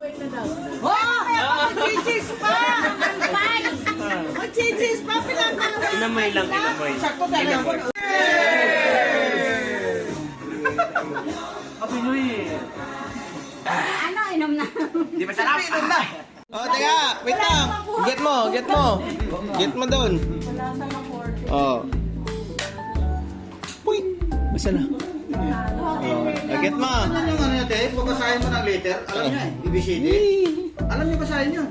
Oh! Mag-cheese pa! Mag-cheese pa! Pinatawag! Inamay lang, inamay. Sakto ka na ako. Kapinoy Ano, inom na. Di ba sarap? Inom na! Oh, teka! Wait lang! Get mo! Get mo! Get mo doon! Oh. Uy! Basta na. Oh. Get mo! Ano yung ano yun, te? Babasahin mo ng letter. Alam niya eh. ABCD. Alam niyo basahin yun.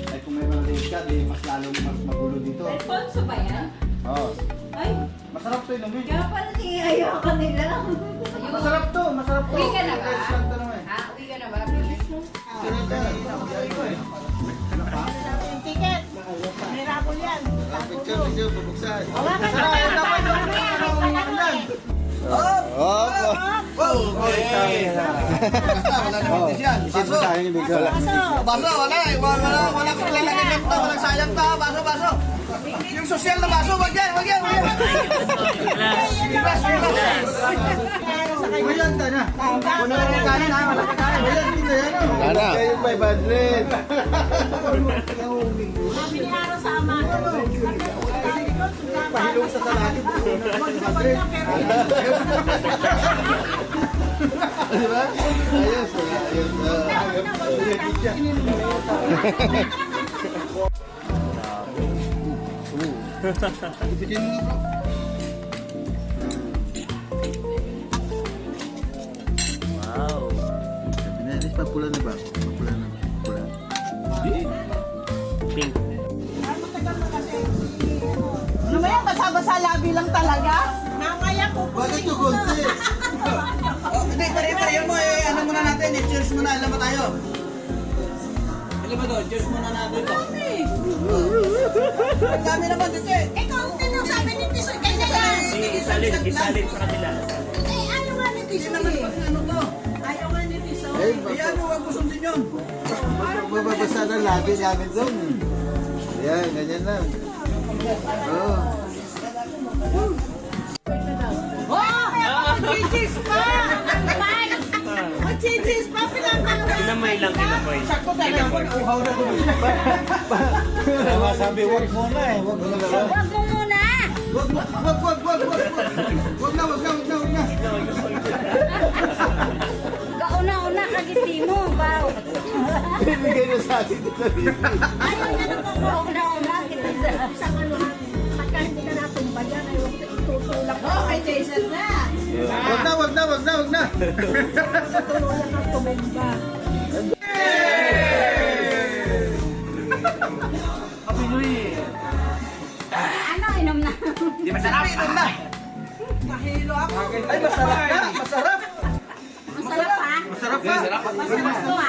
Ay, kung may mga letter ka, di mas lalo mas magulo dito. Alfonso ba yan? Oo. Ay, Masarap to yun. kaya pala ayoko nila. Masarap to. Masarap to. Uwi ka na ba? Guys lang to naman. Ha? Uwi ka na ba? Bilis mo. Ganun ka. Ano pa? Yung ticket. May rapol yan. Picture, picture, bubuksan. Hawakan ka Masarap. na. Dapat yung Oh! Okay. Basta, wala na bitis yan. Baso. Baso, wala eh. Wala kang lalagay to. Walang sayang to. Baso, baso. Yung social na baso, wag yan, wag yan, wag yan. Glass, glass. Wayan ka na. Wala na kanin ha, wala ka kanin. Wayan dito yan. Wala na. Kayo 500. Sabi ni Aro sa ama. Pahilong sa salati. Di ba? Ayos, ayos. Bigyan mo bro. Wow. Sabi na, Anis, papula na ba? Papula na ba? Papula. Pink. Ano ba yan? Basa-basa labi lang talaga? Mamaya po po. Bakit yung gunti? Hindi, pare-pareho mo eh. Ano muna natin? I-cheers muna. Alam mo tayo. Alam mo doon, cheers muna natin to. Ang dami naman dito eh. Eh, kung tinong sabi ni Tisoy, kanya yan. Isalin sa kanila. Eh, ayaw nga ni Hindi Tisoy. naman pag ano to. Ayaw nga ni Tisoy. Ayan mo, huwag mo sundin yun. Bababasa na labi namin doon. Yan, ganyan lang. Oh. Oh! Mag-cheese pa! Mag-cheese pa! Pinatawag! Inamay lang, inamay. Sakto ka na ako. Uhaw na doon. Sabi, wag muna eh. Wag muna lang. Huwag mo muna! Wag na. Kauna-una kagiti mo, baw. Bibigay na sa akin dito. Ayaw nga na po. Kauna-una kita. Isang ano ha, pagka hindi ka natumba dyan, ay huwag itutulak. Oh, kay Jason na! Wag na. Tutuluyan ng tumumba. Kapinoy Ano, inom na. Di ba sarap? Inom na. Mahilo ako. Ay, masarap na. Masarap. Masarap ha? Masarap pa. Masarap to ha?